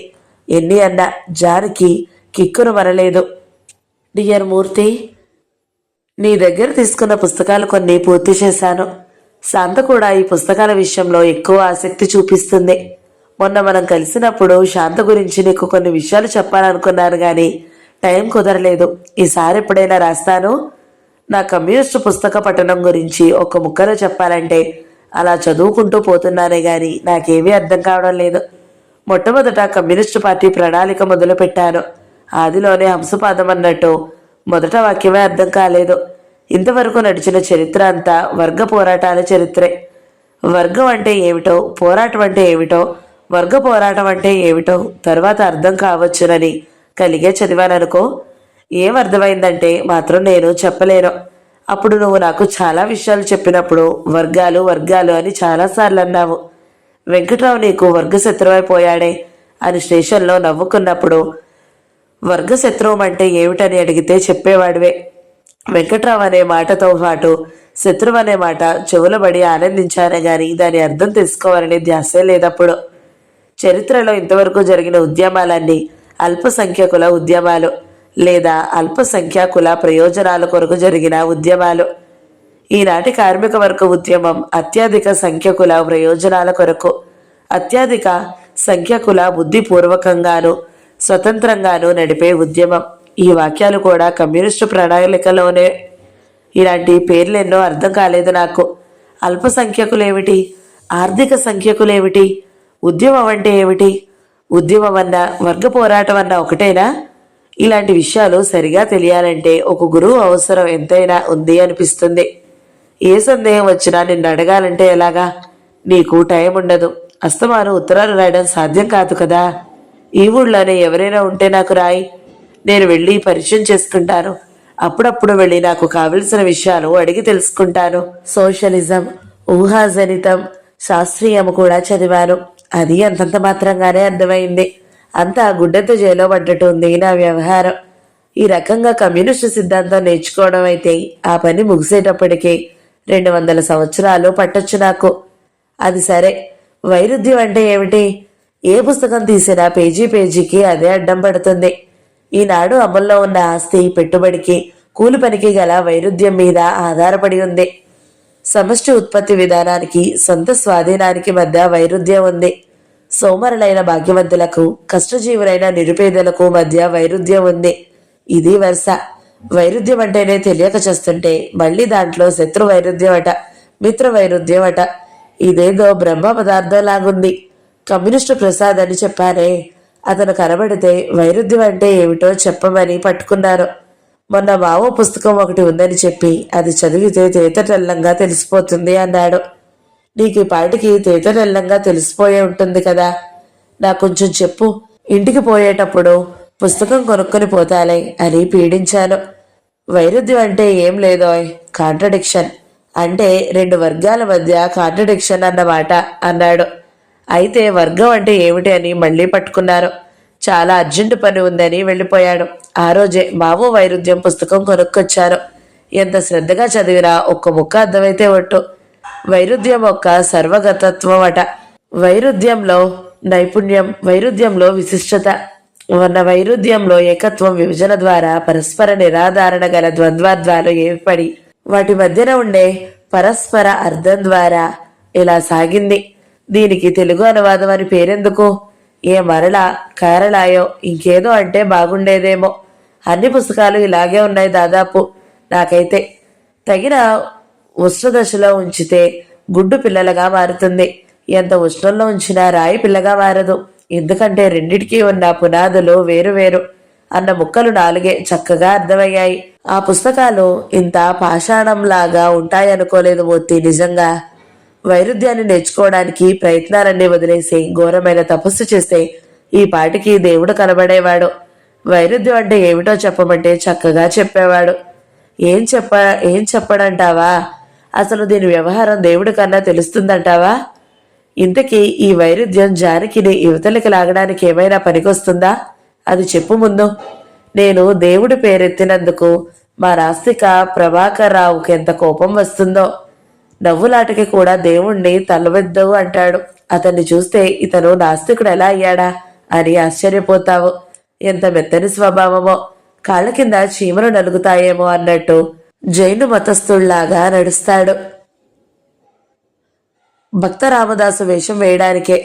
ఎన్ని అన్నా జానకి కిక్కును మనలేదు. డియర్ మూర్తి, నీ దగ్గర తీసుకున్న పుస్తకాలు కొన్ని పూర్తి చేశాను. శాంత కూడా ఈ పుస్తకాల విషయంలో ఎక్కువ ఆసక్తి చూపిస్తుంది. మొన్న మనం కలిసినప్పుడు శాంత గురించి నీకు కొన్ని విషయాలు చెప్పాలనుకున్నాను కానీ టైం కుదరలేదు. ఈసారి ఎప్పుడైనా రాస్తాను. నా కమ్యూనిస్టు పుస్తక పఠనం గురించి ఒక ముక్కలో చెప్పాలంటే అలా చదువుకుంటూ పోతున్నానే గాని నాకేమీ అర్థం కావడం లేదు. మొట్టమొదట కమ్యూనిస్టు పార్టీ ప్రణాళిక మొదలుపెట్టాను. ఆదిలోనే హంసపాదం అన్నట్టు మొదట వాక్యమే అర్థం కాలేదు. ఇంతవరకు నడిచిన చరిత్ర అంతా వర్గ పోరాటాల చరిత్రే. వర్గం అంటే ఏమిటో, పోరాటం అంటే ఏమిటో, వర్గ పోరాటం అంటే ఏమిటో తర్వాత అర్థం కావచ్చునని కలిగే చదివాననుకో. ఏం అర్థమైందంటే మాత్రం నేను చెప్పలేను. అప్పుడు నువ్వు నాకు చాలా విషయాలు చెప్పినప్పుడు వర్గాలు వర్గాలు అని చాలాసార్లు అన్నావు. వెంకట్రావు నీకు వర్గ శత్రువైపోయాడే అని స్టేషన్లో నవ్వుకున్నప్పుడు వర్గ శత్రువు అంటే ఏమిటని అడిగితే చెప్పేవాడివే. వెంకట్రావు అనే మాటతో పాటు శత్రువు అనే మాట చెవులబడి ఆనందించానే గాని దాని అర్థం తెలుసుకోవాలనే ధ్యాసే లేదప్పుడు. చరిత్రలో ఇంతవరకు జరిగిన ఉద్యమాలన్నీ అల్పసంఖ్యకుల ఉద్యమాలు లేదా అల్పసంఖ్యాకుల ప్రయోజనాల కొరకు జరిగిన ఉద్యమాలు. ఈనాటి కార్మిక వర్గ ఉద్యమం అత్యధిక సంఖ్యకుల ప్రయోజనాల కొరకు, అత్యధిక సంఖ్యకుల బుద్ధిపూర్వకంగాను స్వతంత్రంగాను నడిపే ఉద్యమం. ఈ వాక్యాలు కూడా కమ్యూనిస్టు ప్రణాళికలోనే. ఇలాంటి పేర్లెన్నో అర్థం కాలేదు నాకు. అల్పసంఖ్యకులేమిటి? ఆర్థిక సంఖ్యకులేమిటి? ఉద్యమం అంటే ఏమిటి? ఉద్యమం అన్నా వర్గ పోరాటం అన్నా ఒకటేనా? ఇలాంటి విషయాలు సరిగా తెలియాలంటే ఒక గురువు అవసరం ఎంతైనా ఉంది అనిపిస్తుంది. ఏ సందేహం వచ్చినా నిన్ను అడగాలంటే ఎలాగా? నీకు టైం ఉండదు. అస్తమాను ఉత్తరాలు రాయడం సాధ్యం కాదు కదా. ఈ ఊళ్ళోనే ఎవరైనా ఉంటే నాకు రాయి. నేను వెళ్ళి పరిచయం చేసుకుంటాను. అప్పుడప్పుడు వెళ్ళి నాకు కావలసిన విషయాలు అడిగి తెలుసుకుంటాను. సోషలిజం, ఊహాజనితం, శాస్త్రీయం కూడా చదివాను. అది అంతంత మాత్రంగానే అర్థమైంది. అంతా గుడ్డెతో జైలో పడ్డట్టు ఉంది నా వ్యవహారం. ఈ రకంగా కమ్యూనిస్టు సిద్ధాంతం నేర్చుకోవడం అయితే ఆ పని ముగిసేటప్పటికీ 200 సంవత్సరాలు పట్టొచ్చు నాకు. అది సరే, వైరుధ్యం అంటే ఏమిటి? ఏ పుస్తకం తీసినా పేజీ పేజీకి అదే అడ్డం పడుతుంది. ఈనాడు అమల్లో ఉన్న ఆస్తి, పెట్టుబడికి, కూలి పనికి గల వైరుధ్యం మీద ఆధారపడి ఉంది. సమష్టి ఉత్పత్తి విధానానికి, సొంత స్వాధీనానికి మధ్య వైరుధ్యం ఉంది. సోమరులైన భాగ్యవంతులకు, కష్టజీవులైన నిరుపేదలకు మధ్య వైరుధ్యం ఉంది. ఇది వరుస. వైరుధ్యం అంటేనే తెలియక చేస్తుంటే మళ్ళీ దాంట్లో శత్రు వైరుధ్యం అట, మిత్ర వైరుధ్యం అట. ఇదేదో బ్రహ్మ పదార్థం లాగుంది. కమ్యూనిస్టు ప్రసాద్ అని చెప్పారే, అతను కనబడితే వైరుధ్యం అంటే ఏమిటో చెప్పమని పట్టుకున్నారు. మొన్న మావో పుస్తకం ఒకటి ఉందని చెప్పి అది చదివితే తేతటెల్లంగా తెలిసిపోతుంది అన్నాడు. నీకు ఈ పాటికి తేతటెల్లంగా తెలిసిపోయే ఉంటుంది కదా. నాకు కొంచెం చెప్పు. ఇంటికి పోయేటప్పుడు పుస్తకం కొనుక్కొని పోతాలే అని పీడించాను. వైరుధ్యం అంటే ఏం లేదోయ్, కాంట్రడిక్షన్. అంటే 2 వర్గాల మధ్య కాంట్రడిక్షన్ అన్నమాట అన్నాడు. అయితే వర్గం అంటే ఏమిటి అని మళ్ళీ పట్టుకున్నారు. చాలా అర్జెంటు పని ఉందని వెళ్ళిపోయాడు. ఆ రోజే మావో వైరుధ్యం పుస్తకం కొనుక్కొచ్చారు. ఎంత శ్రద్ధగా చదివినా ఒక్క ముక్క అర్థమైతే ఒట్టు. వైరుధ్యం ఒక సర్వగతత్వం అట. వైరుధ్యంలో నైపుణ్యం, వైరుధ్యంలో విశిష్టత ఉన్న వైరుధ్యంలో ఏకత్వం, విభజన ద్వారా పరస్పర నిరాధారణ గల ద్వంద్వాలు ఏర్పడి వాటి మధ్యన ఉండే పరస్పర అర్థం ద్వారా ఇలా సాగింది. దీనికి తెలుగు అనువాదం అని పేరెందుకు? ఏ మరళ కేరళాయో ఇంకేదో అంటే బాగుండేదేమో. అన్ని పుస్తకాలు ఇలాగే ఉన్నాయి దాదాపు. నాకైతే తగిన ఉష్ణదశలో ఉంచితే గుడ్డు పిల్లలుగా మారుతుంది. ఎంత ఉష్ణంలో ఉంచినా రాయి పిల్లగా మారదు. ఎందుకంటే రెండిటికీ ఉన్న పునాదులు వేరువేరు అన్న ముక్కలు 4 చక్కగా అర్థమయ్యాయి. ఆ పుస్తకాలు ఇంత పాషాణంలాగా ఉంటాయనుకోలేదు మూర్తి. నిజంగా వైరుధ్యాన్ని నేర్చుకోవడానికి ప్రయత్నాలన్నీ వదిలేసి ఘోరమైన తపస్సు చేస్తే ఈ పాటికి దేవుడు కనబడేవాడు. వైరుధ్యం అంటే ఏమిటో చెప్పమంటే చక్కగా చెప్పేవాడు. ఏం చెప్పడంటావా? అసలు దీని వ్యవహారం దేవుడి కన్నా తెలుస్తుందంటావా? ఇంతకీ ఈ వైరుధ్యం జానకిని యువతలకి లాగడానికి ఏమైనా పనికొస్తుందా? అది చెప్పు ముందు. నేను దేవుడి పేరెత్తినందుకు మా నాస్తిక ప్రభాకర్ రావుకి ఎంత కోపం వస్తుందో. నవ్వులాటకి కూడా దేవుణ్ణి తలవెద్దవు అంటాడు. అతన్ని చూస్తే ఇతను నాస్తికుడు ఎలా అయ్యాడా అని ఆశ్చర్యపోతావు. ఎంత మెత్తని స్వభావమో. కాళ్ళ కింద చీమలు నలుగుతాయేమో అన్నట్టు జైను మతస్థుళ్లాగా నడుస్తాడు. భక్త రామదాసు వేషం వేయడానికే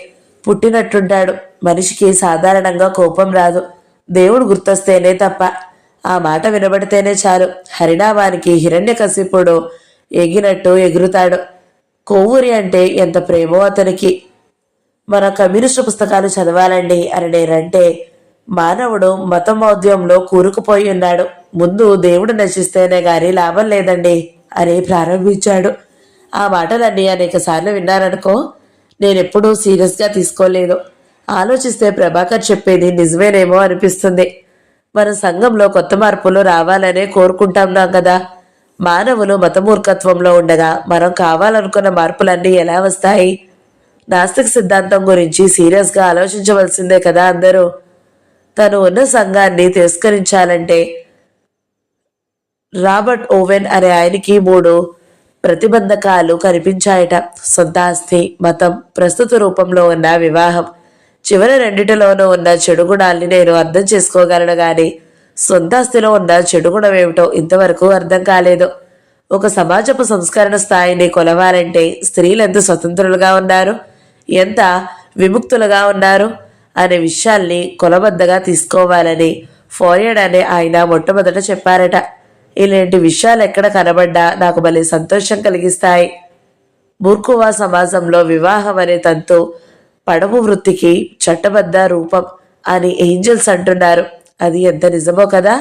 పుట్టినట్టుంటాడు. మనిషికి సాధారణంగా కోపం రాదు, దేవుడు గుర్తొస్తేనే తప్ప. ఆ మాట వినబడితేనే చాలు హరినామానికి హిరణ్యకశిపుడు ఎగినట్టు ఎగురుతాడు. కొవ్వూరి అంటే ఎంత ప్రేమో అతనికి. మన కమ్యూనిస్టు పుస్తకాలు చదవాలండి అని నేనంటే మానవుడు మతమౌద్యంలో కూరుకుపోయి ఉన్నాడు. ముందు దేవుడు నశిస్తేనే గాని లాభం లేదండి అని ప్రారంభించాడు. ఆ మాటలన్నీ అనేక సార్లు విన్నాననుకో. నేనెప్పుడూ సీరియస్గా తీసుకోలేదు. ఆలోచిస్తే ప్రభాకర్ చెప్పేది నిజమేనేమో అనిపిస్తుంది. మన సంఘంలో కొత్త మార్పులు రావాలనే కోరుకుంటున్నాం కదా. మానవులు మతమూర్ఖత్వంలో ఉండగా మనం కావాలనుకున్న మార్పులన్నీ ఎలా వస్తాయి? నాస్తిక సిద్ధాంతం గురించి సీరియస్గా ఆలోచించవలసిందే కదా అందరూ. తను ఉన్న సంఘాన్ని తిరస్కరించాలంటే రాబర్ట్ ఓవెన్ అనే ఆయనకి 3 ప్రతిబంధకాలు కనిపించాయట. సొంత ఆస్తి, మతం, ప్రస్తుత రూపంలో ఉన్న వివాహం. చివరి రెండిటిలోనూ ఉన్న చెడు గుణాల్ని నేను అర్థం చేసుకోగలను గాని సొంత ఆస్తిలో ఉన్న చెడు గుణం ఏమిటో ఇంతవరకు అర్థం కాలేదు. ఒక సమాజపు సంస్కరణ స్థాయిని కొలవాలంటే స్త్రీలు ఎంత స్వతంత్రులుగా ఉన్నారు, ఎంత విముక్తులుగా ఉన్నారు అనే విషయాల్ని కొలబద్దగా తీసుకోవాలని ఫోరియడ్ అనే ఆయన మొట్టమొదట చెప్పారట. ఇలాంటి విషయాలు ఎక్కడ కనబడ్డా నాకు భలే సంతోషం కలిగిస్తాయి. బూర్కువా సమాజంలో వివాహం అనే తంతు పడవు వృత్తికి చట్టబద్ధ రూపం అని ఏంజల్స్ అంటున్నారు. అది ఎంత నిజమో కదా.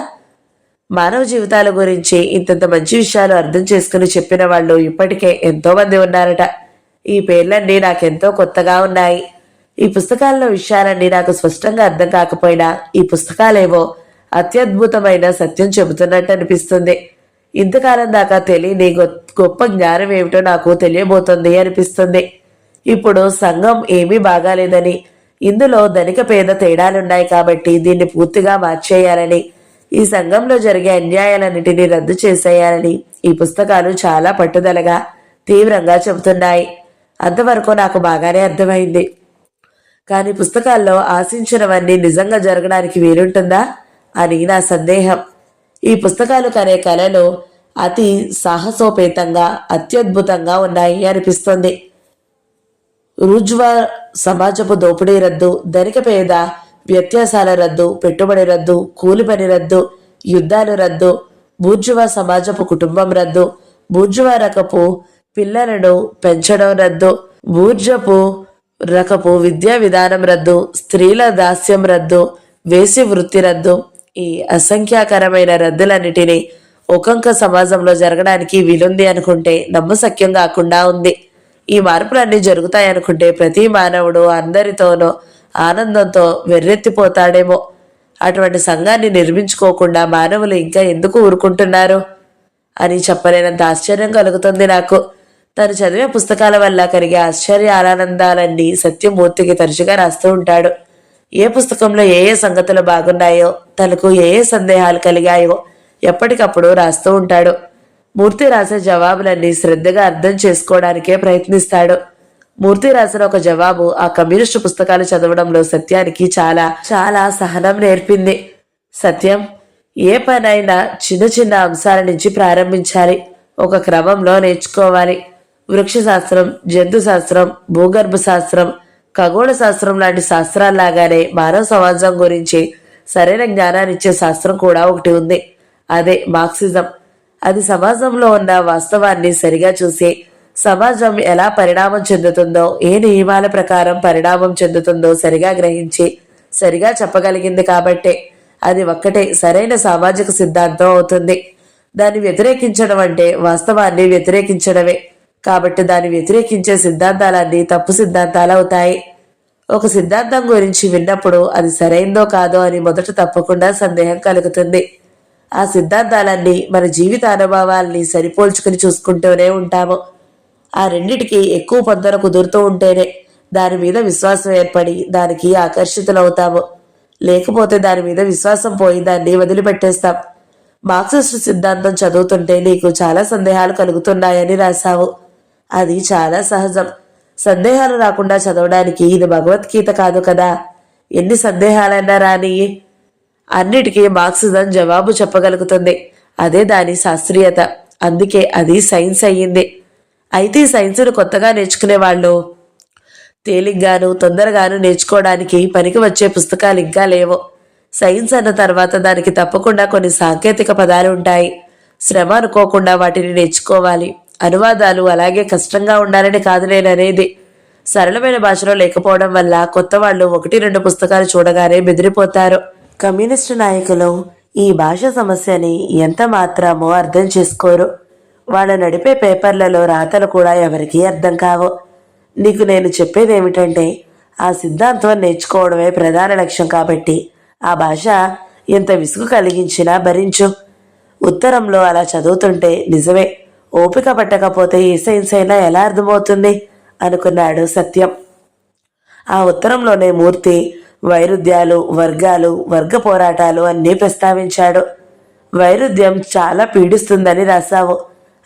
మానవ జీవితాల గురించి ఇంతంత మంచి విషయాలు అర్థం చేసుకుని చెప్పిన వాళ్ళు ఇప్పటికే ఎంతో మంది ఉన్నారట. ఈ పేర్లన్నీ నాకెంతో కొత్తగా ఉన్నాయి. ఈ పుస్తకాల్లో విషయాలన్నీ నాకు స్పష్టంగా అర్థం కాకపోయినా ఈ పుస్తకాలేవో అత్యద్భుతమైన సత్యం చెబుతున్నట్టు అనిపిస్తుంది. ఇంతకాలం దాకా తెలియని గొప్ప జ్ఞానం ఏమిటో నాకు తెలియబోతుంది అనిపిస్తుంది. ఇప్పుడు సంఘం ఏమీ బాగాలేదని, ఇందులో ధనిక పేద తేడాలున్నాయి కాబట్టి దీన్ని పూర్తిగా మార్చేయాలని, ఈ సంఘంలో జరిగే అన్యాయాలన్నిటినీ రద్దు చేసేయాలని ఈ పుస్తకాలు చాలా పట్టుదలగా తీవ్రంగా చెబుతున్నాయి. అంతవరకు నాకు బాగానే అర్థమైంది. కానీ పుస్తకాల్లో ఆశించినవన్నీ నిజంగా జరగడానికి వీలుంటుందా అని నా సందేహం. ఈ పుస్తకాలు కనే కళలు అతి సాహసోపేతంగా అత్యద్భుతంగా ఉన్నాయి అనిపిస్తుంది. రుజ్వా సమాజపు దోపిడీ రద్దు, ధనిక పేద వ్యత్యాసాల రద్దు, పెట్టుబడి రద్దు, కూలి పని రద్దు, యుద్ధాలు రద్దు, బూర్జువా సమాజపు కుటుంబం రద్దు, బూర్జువా రకపు పిల్లలను పెంచడం రద్దు, బూర్జపు రకపు విద్యా విధానం రద్దు, స్త్రీల దాస్యం రద్దు, వేసి వృత్తి రద్దు. ఈ అసంఖ్యాకరమైన రద్దులన్నిటినీ ఒకంక సమాజంలో జరగడానికి వీలుంది అనుకుంటే నమ్మశక్యం కాకుండా ఉంది. ఈ మార్పులన్నీ జరుగుతాయనుకుంటే ప్రతి మానవుడు అందరితోనూ ఆనందంతో వెర్రెత్తిపోతాడేమో. అటువంటి సంఘాన్ని నిర్మించుకోకుండా మానవులు ఇంకా ఎందుకు ఊరుకుంటున్నారు అని చెప్పలేనంత ఆశ్చర్యం కలుగుతుంది నాకు. తను చదివే పుస్తకాల వల్ల కలిగే ఆశ్చర్య ఆనందాలన్నీ సత్యమూర్తికి తరచుగా రాస్తూ ఉంటాడు. ఏ పుస్తకంలో ఏ ఏ సంగతులు బాగున్నాయో, తనకు ఏ ఏ సందేహాలు కలిగాయో ఎప్పటికప్పుడు రాస్తూ ఉంటాడు. మూర్తి రాసే జవాబులన్నీ శ్రద్ధగా అర్థం చేసుకోవడానికే ప్రయత్నిస్తాడు. మూర్తి రాసిన ఒక జవాబు ఆ కమ్యూనిస్టు పుస్తకాలు చదవడంలో సత్యానికి చాలా చాలా సహనం నేర్పింది. సత్యం, ఏ పనైనా చిన్న చిన్న అంశాల నుంచి ప్రారంభించాలి, ఒక క్రమంలో నేర్చుకోవాలి. వృక్ష శాస్త్రం, జంతు శాస్త్రం, భూగర్భ శాస్త్రం, ఖగోళ శాస్త్రం లాంటి శాస్త్రాల్లాగానే మానవ సమాజం గురించి సరైన జ్ఞానాన్ని ఇచ్చే శాస్త్రం కూడా ఒకటి ఉంది. అదే మార్క్సిజం. అది సమాజంలో ఉన్న వాస్తవాన్ని సరిగా చూసి సమాజం ఎలా పరిణామం చెందుతుందో, ఏ నియమాల ప్రకారం పరిణామం చెందుతుందో సరిగా గ్రహించి సరిగా చెప్పగలిగింది కాబట్టే అది ఒక్కటే సరైన సామాజిక సిద్ధాంతం అవుతుంది. దాన్ని వ్యతిరేకించడం అంటే వాస్తవాన్ని వ్యతిరేకించడమే. కాబట్టి దాన్ని వ్యతిరేకించే సిద్ధాంతాలన్నీ తప్పు సిద్ధాంతాలు అవుతాయి. ఒక సిద్ధాంతం గురించి విన్నప్పుడు అది సరైందో కాదో అని మొదట తప్పకుండా సందేహం కలుగుతుంది. ఆ సిద్ధాంతాలన్నీ మన జీవిత అనుభవాల్ని సరిపోల్చుకుని చూసుకుంటూనే ఉంటాము. ఆ రెండిటికి ఎక్కువ పొందన కుదురుతూ ఉంటేనే దాని మీద విశ్వాసం ఏర్పడి దానికి ఆకర్షితులవుతాము. లేకపోతే దాని మీద విశ్వాసం పోయి దాన్ని వదిలిపెట్టేస్తాం. మార్క్సిస్ట్ సిద్ధాంతం చదువుతుంటే నీకు చాలా సందేహాలు కలుగుతున్నాయని రాశావు. అది చాలా సహజం. సందేహాలు రాకుండా చదవడానికి ఇది భగవద్గీత కాదు కదా. ఎన్ని సందేహాలైనా రాని అన్నిటికీ మార్క్సిజం జవాబు చెప్పగలుగుతుంది. అదే దాని శాస్త్రీయత. అందుకే అది సైన్స్ అయ్యింది. అయితే ఈ సైన్స్ను కొత్తగా నేర్చుకునే వాళ్ళు తేలిగ్గాను తొందరగాను నేర్చుకోవడానికి పనికి వచ్చే పుస్తకాలు ఇంకా లేవు. సైన్స్ అన్న తర్వాత దానికి తప్పకుండా కొన్ని సాంకేతిక పదాలు ఉంటాయి. శ్రమ అనుకోకుండా వాటిని నేర్చుకోవాలి. అనువాదాలు అలాగే కష్టంగా ఉండాలని కాదు నేననేది. సరళమైన భాషలో లేకపోవడం వల్ల కొత్త వాళ్ళు 1-2 పుస్తకాలు చూడగానే బెదిరిపోతారు. కమ్యూనిస్టు నాయకులు ఈ భాష సమస్యని ఎంత మాత్రమో అర్థం చేసుకోరు. వాళ్ళు నడిపే పేపర్లలో రాతలు కూడా ఎవరికీ అర్థం కావు. నీకు నేను చెప్పేది ఏమిటంటే ఆ సిద్ధాంతం నేర్చుకోవడమే ప్రధాన లక్ష్యం. కాబట్టి ఆ భాష ఎంత విసుగు కలిగించినా భరించు. ఉత్తరంలో అలా చదువుతుంటే నిజమే, ఓపిక పట్టకపోతే ఏ సైన్స్ అయినా ఎలా అర్థమవుతుంది అనుకున్నాడు సత్యం. ఆ ఉత్తరంలోనే మూర్తి వైరుధ్యాలు, వర్గాలు, వర్గ పోరాటాలు అన్నీ ప్రస్తావించాడు. వైరుధ్యం చాలా పీడిస్తుందని రాశావు.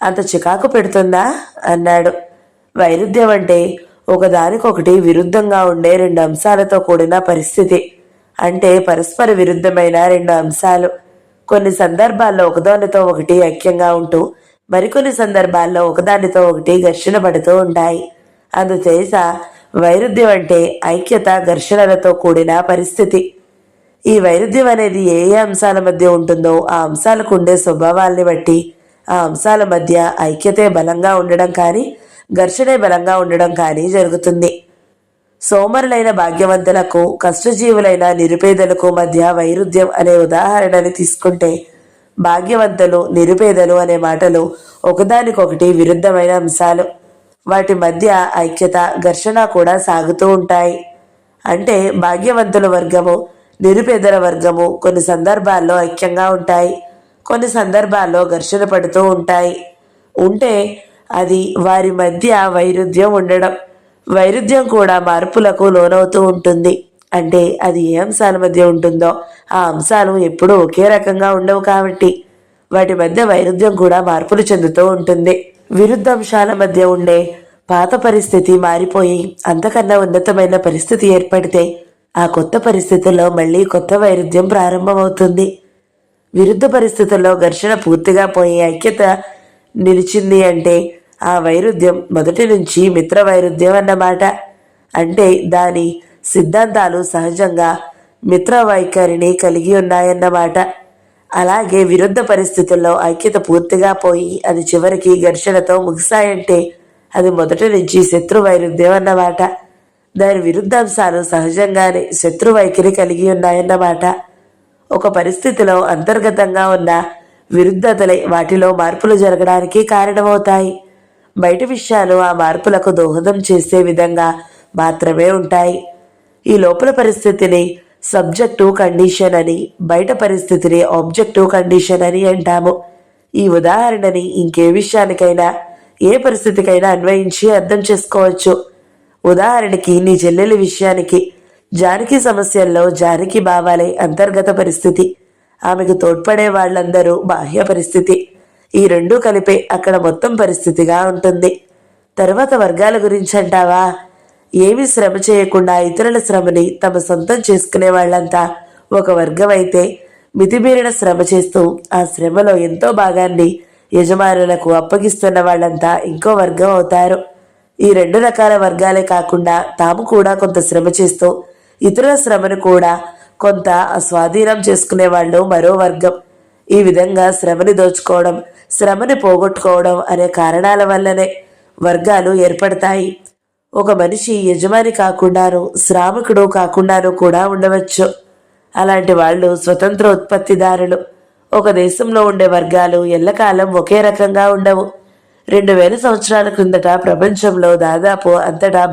అంత చికాకు పెడుతుందా అన్నాడు. వైరుధ్యం అంటే ఒకదానికొకటి విరుద్ధంగా ఉండే 2 అంశాలతో కూడిన పరిస్థితి. అంటే పరస్పర విరుద్ధమైన 2 అంశాలు. కొన్ని సందర్భాల్లో ఒకదానితో ఒకటి ఐక్యంగా ఉంటూ మరికొన్ని సందర్భాల్లో ఒకదానితో ఒకటి ఘర్షణ పడుతూ ఉంటాయి. అందుచేత వైరుధ్యం అంటే ఐక్యత ఘర్షణలతో కూడిన పరిస్థితి. ఈ వైరుధ్యం అనేది ఏ ఏ అంశాల మధ్య ఉంటుందో ఆ అంశాలకు ఉండే స్వభావాల్ని బట్టి ఆ అంశాల మధ్య ఐక్యతే బలంగా ఉండడం కానీ ఘర్షణే బలంగా ఉండడం కానీ జరుగుతుంది. సోమరులైన భాగ్యవంతులకు, కష్టజీవులైన నిరుపేదలకు మధ్య వైరుధ్యం అనే ఉదాహరణని తీసుకుంటే, భాగ్యవంతులు, నిరుపేదలు అనే మాటలు ఒకదానికొకటి విరుద్ధమైన అంశాలు. వాటి మధ్య ఐక్యత, ఘర్షణ కూడా సాగుతూ ఉంటాయి. అంటే భాగ్యవంతుల వర్గము, నిరుపేదల వర్గము కొన్ని సందర్భాల్లో ఐక్యంగా ఉంటాయి, కొన్ని సందర్భాల్లో ఘర్షణ పడుతూ ఉంటాయి. ఉంటే అది వారి మధ్య వైరుధ్యం ఉండడం. వైరుధ్యం కూడా మార్పులకు లోనవుతూ ఉంటుంది. అంటే అది ఏ అంశాల మధ్య ఉంటుందో ఆ అంశాలు ఎప్పుడూ ఒకే రకంగా ఉండవు కాబట్టి వాటి మధ్య వైరుధ్యం కూడా మార్పులు చెందుతూ ఉంటుంది. విరుద్ధ అంశాల మధ్య ఉండే పాత పరిస్థితి మారిపోయి అంతకన్నా ఉన్నతమైన పరిస్థితి ఏర్పడితే ఆ కొత్త పరిస్థితుల్లో మళ్ళీ కొత్త వైరుధ్యం ప్రారంభమవుతుంది. విరుద్ధ పరిస్థితుల్లో ఘర్షణ పూర్తిగా పోయి ఐక్యత నిలిచింది అంటే ఆ వైరుధ్యం మొదటి నుంచి మిత్ర వైరుధ్యం అన్నమాట. అంటే దాని సిద్ధాంతాలు సహజంగా మిత్ర వైఖరిని కలిగి ఉన్నాయన్నమాట. అలాగే విరుద్ధ పరిస్థితుల్లో ఐక్యత పూర్తిగా పోయి అది చివరికి ఘర్షణతో ముగిశాయంటే అది మొదటి నుంచి శత్రు వైరుధ్యం అన్నమాట. దాని విరుద్ధాంశాలు సహజంగానే శత్రు వైఖరి కలిగి ఉన్నాయన్నమాట. ఒక పరిస్థితిలో అంతర్గతంగా ఉన్న విరుద్ధతలే వాటిలో మార్పులు జరగడానికి కారణమవుతాయి. బయట విషయాలు ఆ మార్పులకు దోహదం చేసే విధంగా మాత్రమే ఉంటాయి. ఈ లోపల పరిస్థితిని సబ్జెక్టివ్ కండిషన్ అని, బయట పరిస్థితిని ఆబ్జెక్టివ్ కండిషన్ అని అంటాము. ఈ ఉదాహరణని ఇంకే విషయానికైనా ఏ పరిస్థితికైనా అన్వయించి అర్థం చేసుకోవచ్చు. ఉదాహరణకి నీ చెల్లెలి విషయానికి జానకి సమస్యల్లో జానకి భావాలే అంతర్గత పరిస్థితి, ఆమెకు తోడ్పడే వాళ్ళందరూ బాహ్య పరిస్థితి. ఈ రెండూ కలిపే అక్కడ మొత్తం పరిస్థితిగా ఉంటుంది. తర్వాత వర్గాల గురించి అంటావా? ఏమీ శ్రమ చేయకుండా ఇతరుల శ్రమని తమ సొంతం చేసుకునే వాళ్ళంతా ఒక వర్గం అయితే, మితిమీరిన శ్రమ చేస్తూ ఆ శ్రమలో ఎంతో భాగాన్ని యజమానులకు అప్పగిస్తున్న వాళ్ళంతా ఇంకో వర్గం అవుతారు. ఈ రెండు రకాల వర్గాలే కాకుండా తాము కూడా కొంత శ్రమ చేస్తూ ఇతరుల శ్రమను కూడా కొంత స్వాధీనం చేసుకునే వాళ్ళు మరో వర్గం. ఈ విధంగా శ్రమని దోచుకోవడం, శ్రమని పోగొట్టుకోవడం అనే కారణాల వల్లనే వర్గాలు ఏర్పడతాయి. ఒక మనిషి యజమాని కాకుండాను, శ్రామికుడు కాకుండాను కూడా ఉండవచ్చు. అలాంటి వాళ్ళు స్వతంత్ర ఉత్పత్తిదారులు. ఒక దేశంలో ఉండే వర్గాలు ఎల్లకాలం ఒకే రకంగా ఉండవు. 2000 సంవత్సరాల క్రిందట ప్రపంచంలో దాదాపు అంతటా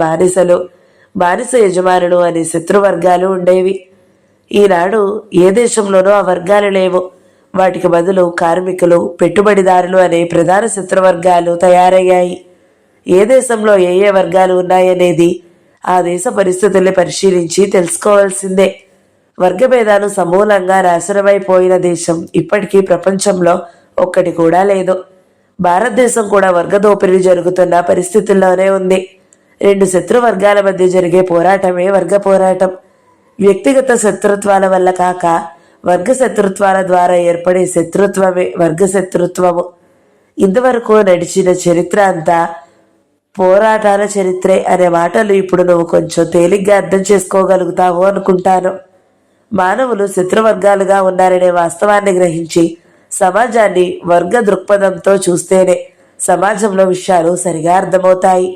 బానిస యజమానులు అనే శత్రువర్గాలు ఉండేవి. ఈనాడు ఏ దేశంలోనూ ఆ వర్గాలు లేవు. వాటికి బదులు కార్మికులు, పెట్టుబడిదారులు అనే ప్రధాన శత్రువర్గాలు తయారయ్యాయి. ఏ దేశంలో ఏ ఏ వర్గాలు ఉన్నాయనేది ఆ దేశ పరిస్థితుల్ని పరిశీలించి తెలుసుకోవాల్సిందే. వర్గభేదాలు సమూలంగా నాశనమైపోయిన దేశం ఇప్పటికీ ప్రపంచంలో ఒక్కటి కూడా లేదు. భారతదేశం కూడా వర్గదోపిడీ జరుగుతున్న పరిస్థితుల్లోనే ఉంది. రెండు శత్రు వర్గాల మధ్య జరిగే పోరాటమే వర్గ పోరాటం. వ్యక్తిగత శత్రుత్వాల వల్ల కాక వర్గ శత్రుత్వాల ద్వారా ఏర్పడే శత్రుత్వమే వర్గ శత్రుత్వము. ఇంతవరకు నడిచిన చరిత్ర అంతా పోరాటాల చరిత్రే అనే మాటలు ఇప్పుడు నువ్వు కొంచెం తేలిగ్గా అర్థం చేసుకోగలుగుతావు అనుకుంటాను. మానవులు శత్రువర్గాలుగా ఉన్నారనే వాస్తవాన్ని గ్రహించి సమాజాన్ని వర్గ దృక్పథంతో చూస్తేనే సమాజంలో విషయాలు సరిగా అర్థమవుతాయి.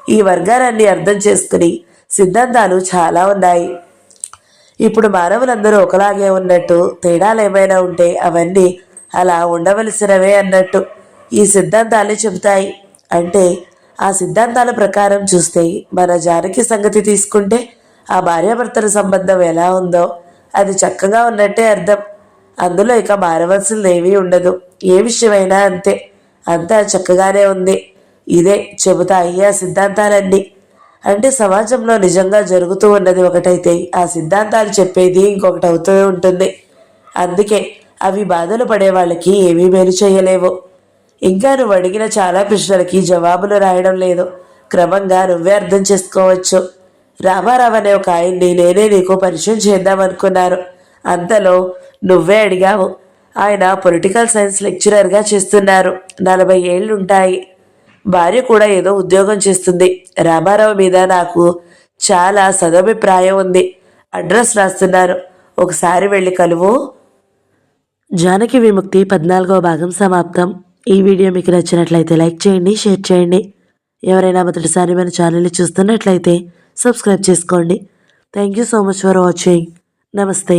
ఈ వర్గాలన్నీ అర్థం చేసుకుని సిద్ధాంతాలు చాలా ఉన్నాయి. ఇప్పుడు మానవులందరూ ఒకలాగే ఉన్నట్టు, తేడాలు ఏమైనా ఉంటే అవన్నీ అలా ఉండవలసినవే అన్నట్టు ఈ సిద్ధాంతాలే చెబుతాయి. అంటే ఆ సిద్ధాంతాల ప్రకారం చూస్తే మన జానకి సంగతి తీసుకుంటే ఆ భార్యాభర్తల సంబంధం ఎలా ఉందో అది చక్కగా ఉన్నట్టే అర్థం. అందులో ఇక మారవలసింది ఏమీ ఉండదు. ఏ విషయమైనా అంతే, అంతా చక్కగానే ఉంది. ఇదే చెబుతాయి ఆ సిద్ధాంతాలన్నీ. అంటే సమాజంలో నిజంగా జరుగుతూ ఉన్నది ఒకటైతే ఆ సిద్ధాంతాలు చెప్పేది ఇంకొకటి అవుతూ ఉంటుంది. అందుకే అవి బాధలు పడే వాళ్ళకి ఏమీ మేలు చేయలేవు. ఇంకా నువ్వు అడిగిన చాలా ప్రశ్నలకి జవాబులు రాయడం లేదు. క్రమంగా నువ్వే అర్థం చేసుకోవచ్చు. రామారావు అనే ఒక ఆయన్ని నేనే నీకు పరిచయం చేద్దామనుకున్నాను. అంతలో నువ్వే అడిగావు. ఆయన పొలిటికల్ సైన్స్ లెక్చరర్గా చేస్తున్నారు. 40 ఏళ్లుంటాయి. భార్య కూడా ఏదో ఉద్యోగం చేస్తుంది. రామారావు మీద నాకు చాలా సదభిప్రాయం ఉంది. అడ్రస్ రాస్తున్నాను, ఒకసారి వెళ్ళి కలువు. జానకి విముక్తి 14వ భాగం సమాప్తం. ఈ వీడియో మీకు నచ్చినట్లయితే లైక్ చేయండి, షేర్ చేయండి. ఎవరైనా మొదటిసారి మన ఛానల్ని చూస్తున్నట్లయితే సబ్స్క్రైబ్ చేసుకోండి. Thank you so much for watching. నమస్తే.